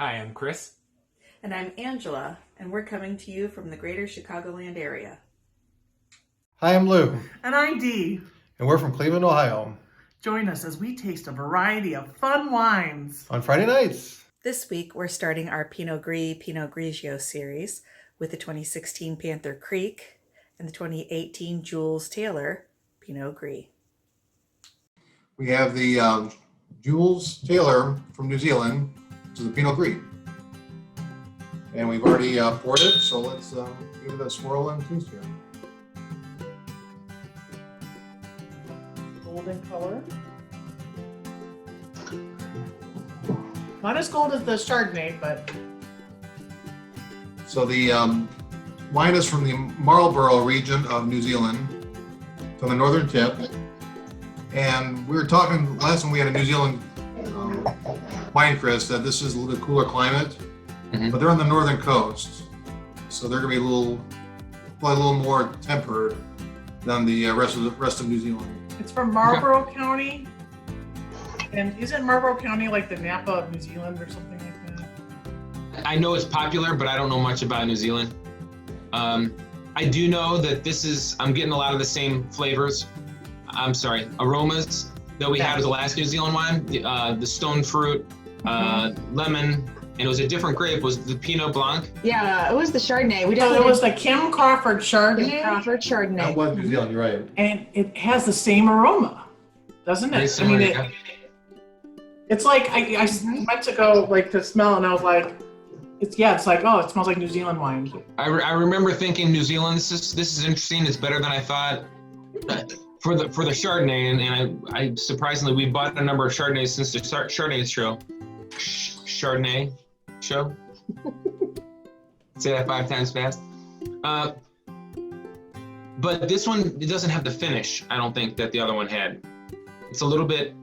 Hi, I'm Chris. And I'm Angela, and we're coming to you from the greater Chicagoland area. Hi, I'm Lou, And I'm Dee. and we're from Cleveland, Ohio. Join us as we taste a variety of fun wines. On Friday nights. This week, we're starting our Pinot Gris, Pinot Grigio series with the 2016 Panther Creek and the 2018 Jules Taylor Pinot Gris. We have the Jules Taylor from New Zealand, which is the Pinot Gris. And we've already poured it, so let's give it a swirl and taste here. Golden color. Not as gold as the Chardonnay, but So the wine is from the Marlborough region of New Zealand, from the northern tip. And we were talking last time we had a New Zealand wine, Chris, that this is a little bit cooler climate, but they're on the northern coast, so they're gonna be probably a little more tempered than the rest of New Zealand. it's from Marlborough County. And isn't Marlborough County like the Napa of New Zealand or something like that? I know it's popular, but I don't know much about New Zealand. I do know that I'm getting a lot of the same flavors. Aromas that we had with the last New Zealand wine. The stone fruit, lemon, and it was a different grape. Was the Pinot Blanc? Yeah, it was the Chardonnay. So it was the Kim Crawford the Chardonnay, Crawford That Chardonnay. was New Zealand, you're right. and it has the same aroma, doesn't Very it? similar, I mean, yeah. it's like I went to go like to smell, and I was like, it's like, oh, it smells like New Zealand wine. I remember thinking New Zealand. This is interesting. It's better than I thought. For the Chardonnay, and I surprisingly we bought a number of Chardonnays since the Chardonnay show. Chardonnay show. Say that 5 times fast. But this one, it doesn't have the finish, I don't think, that the other one had. It's a little bit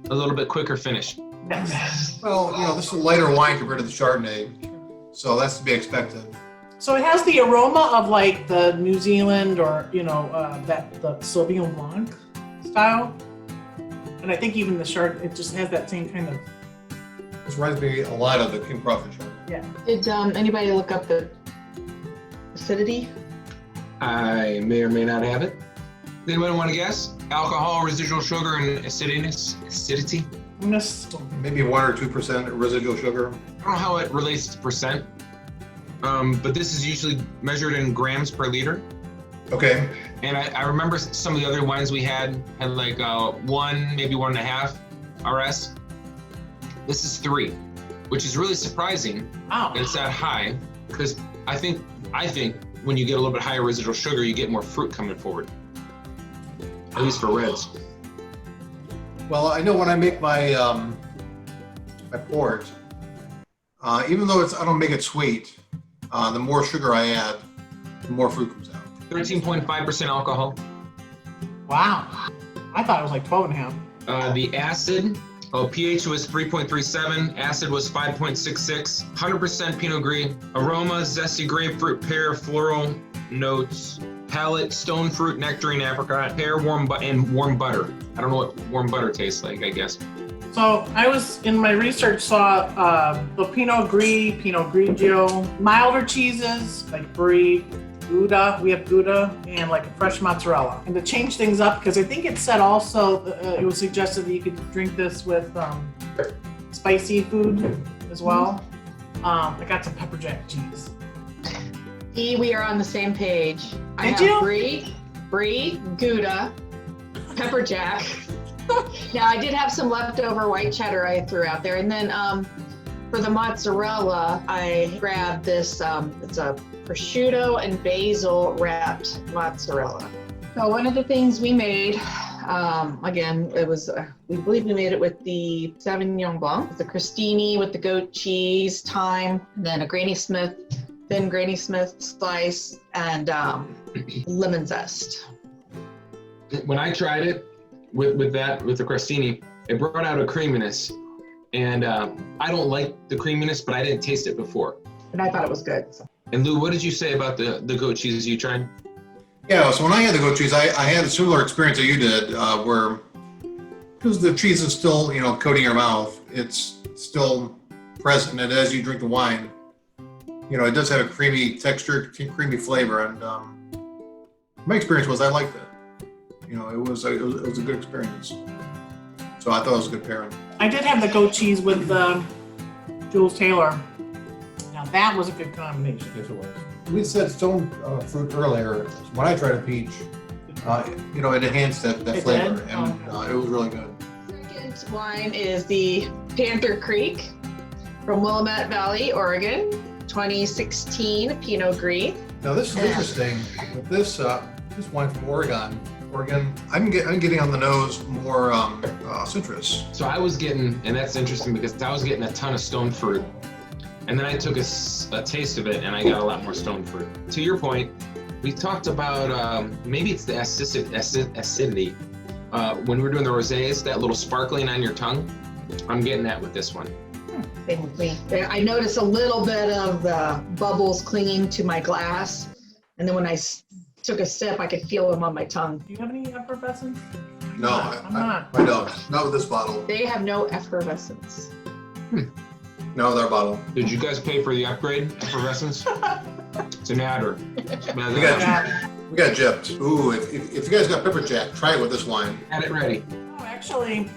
quicker finish. Well, this is a lighter wine compared to the Chardonnay, so that's to be expected. So it has the aroma of like the New Zealand or the Sauvignon Blanc style, and I think even the Chard, it just has that same kind of. This reminds me a lot of the King Crawford Chardonnay. Yeah. Did anybody look up the acidity? I may or may not have it. Anybody want to guess? Alcohol, residual sugar, and acidity? Maybe 1 or 2% residual sugar. I don't know how it relates to percent, but this is usually measured in grams per liter. Okay. And I remember some of the other wines we had like 1, maybe 1.5 RS. This is 3, which is really surprising. Wow. It's that high because I think when you get a little bit higher residual sugar, you get more fruit coming forward. At least for reds. Well, I know when I make my my port, even though I don't make it sweet, the more sugar I add, the more fruit comes out. 13.5% alcohol. Wow. I thought it was like 12.5. The acid, pH was 3.37, acid was 5.66, 100% Pinot Gris. Aroma, zesty grapefruit, pear, floral notes. Palate, stone fruit, nectarine, apricot, pear, warm butter. I don't know what warm butter tastes like, I guess. So I was in my research saw the Pinot Gris, Pinot Grigio, milder cheeses like Brie, Gouda. We have Gouda and like a fresh mozzarella. And to change things up, because I think it said also it was suggested that you could drink this with spicy food as well. I got some pepper jack cheese. We are on the same page. I Did have you? Brie, Gouda, pepper jack. Now I did have some leftover white cheddar I threw out there, and then for the mozzarella, I grabbed this. It's a prosciutto and basil wrapped mozzarella. So one of the things we made, again, it was we believe we made it with the Sauvignon Blanc, the crostini with the goat cheese, thyme, and then a thin Granny Smith slice, and lemon zest. When I tried it with the crostini, it brought out a creaminess. And I don't like the creaminess, but I didn't taste it before. And I thought it was good. So. And Lou, what did you say about the goat cheese you tried? Yeah, so when I had the goat cheese, I had a similar experience that you did, where because the cheese is still, coating your mouth, it's still present, and as you drink the wine, you know, it does have a creamy texture, creamy flavor, and my experience was I liked it. You know, it was a good experience. So I thought it was a good pairing. I did have the goat cheese with Jules Taylor. Now that was a good combination. Yes, it was. We said stone fruit earlier. When I tried a peach, You know, it enhanced that It flavor, did? and it was really good. Second wine is the Panther Creek from Willamette Valley, Oregon, 2016 Pinot Gris. now this is interesting. With this wine from Oregon, I'm getting on the nose more citrus. So I was getting, and that's interesting because I was getting a ton of stone fruit. And then I took a taste of it and I got a lot more stone fruit. To your point, we talked about maybe it's the acidity. When we were doing the rosés, that little sparkling on your tongue, I'm getting that with this one. Same with me. I noticed a little bit of the bubbles clinging to my glass. And then when I took a sip, I could feel them on my tongue. Do you have any effervescence? No, I'm not. I don't. Not with this bottle. They have no effervescence. No, their bottle. Did you guys pay for the upgrade, effervescence? It's an adder. We got gypped. Ooh, if you guys got pepper jack, try it with this wine. Had it ready. Oh, actually,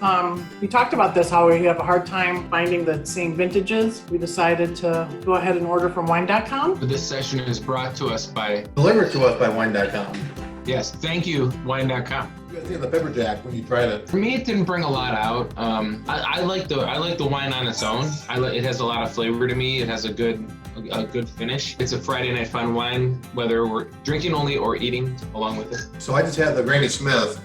we talked about this, how we have a hard time finding the same vintages. We decided to go ahead and order from wine.com. This session is brought to us by, delivered to us by wine.com. yes, thank you, wine.com. You guys think of the pepper jack when you tried it? For me, it didn't bring a lot out. I like the wine on its own. It has a lot of flavor to me. It has a good finish. It's a Friday night fun wine, whether we're drinking only or eating along with it. So I just had the Granny Smith,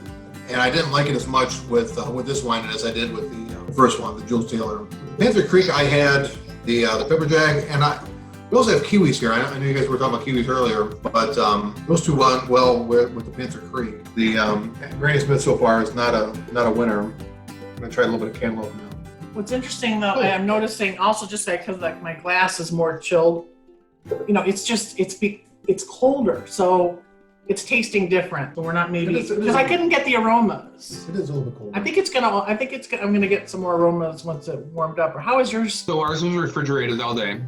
and I didn't like it as much with this wine as I did with the first one, the Jules Taylor. Panther Creek, I had the pepper jack, and we also have kiwis here. I know you guys were talking about kiwis earlier, but those two went well with the Panther Creek. The Granny Smith so far is not a winner. I'm gonna try a little bit of cantaloupe now. What's interesting though, I'm noticing also just that because like my glass is more chilled, you know, it's colder, so it's tasting different. So we're not maybe because I couldn't get the aromas. It is a little bit cold. I'm gonna get some more aromas once it warmed up. Or how is yours? So ours was refrigerated all day.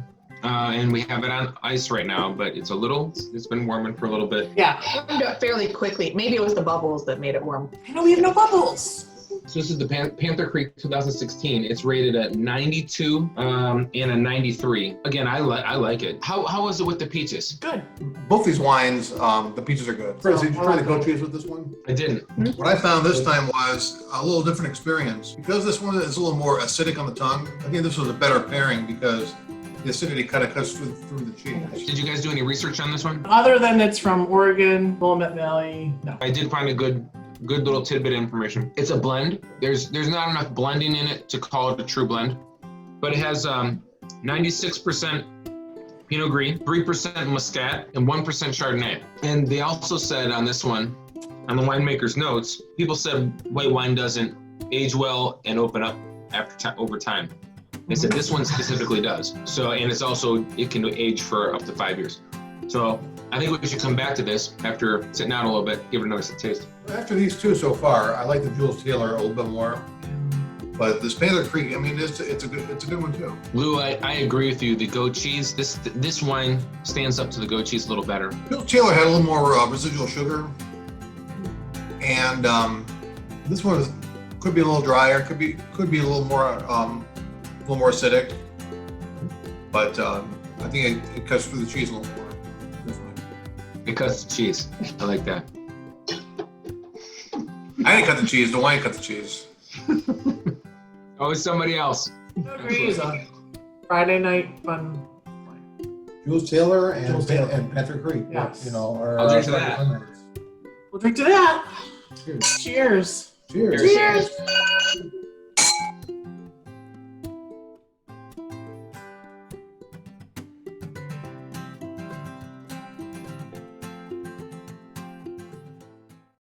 And we have it on ice right now, but it's been warming for a little bit. Yeah. It warmed up fairly quickly. Maybe it was the bubbles that made it warm. I know we have no bubbles. So this is the Panther Creek 2016. It's rated at 92 and a 93. Again, I like it. How was it with the peaches? Good. Both these wines, the peaches are good. Chris, did you try the goat cheese with this one? I didn't. What I found this time was a little different experience. Because this one is a little more acidic on the tongue, I think this was a better pairing because the acidity kind of cuts through the cheese. Did you guys do any research on this one? Other than it's from Oregon, Willamette Valley, no. I did find a good little tidbit of information. It's a blend. There's not enough blending in it to call it a true blend, but it has 96% Pinot Gris, 3% Muscat, and 1% Chardonnay. And they also said on this one, on the winemaker's notes, people said white wine doesn't age well and open up over time. They said this one specifically does. So, and it can age for up to 5 years. So I think we should come back to this after sitting out a little bit, give it another taste. After these two so far, I like the Jules Taylor a little bit more. But this Panther Creek, I mean, it's a good one too. Lou, I agree with you. The goat cheese, this wine stands up to the goat cheese a little better. Jules Taylor had a little more residual sugar, and this one could be a little drier, could be a little more acidic. But I think it cuts through the cheese a little more. Definitely. It cuts the cheese. I like that. I didn't cut the cheese. The wine cut the cheese. Oh, it's somebody else. Is a Friday night fun. Jules Taylor and Jules Taylor. and Panther Creek. Yes. You know, are I'll drink to that. We'll drink to that. Cheers. Cheers. Cheers. Cheers.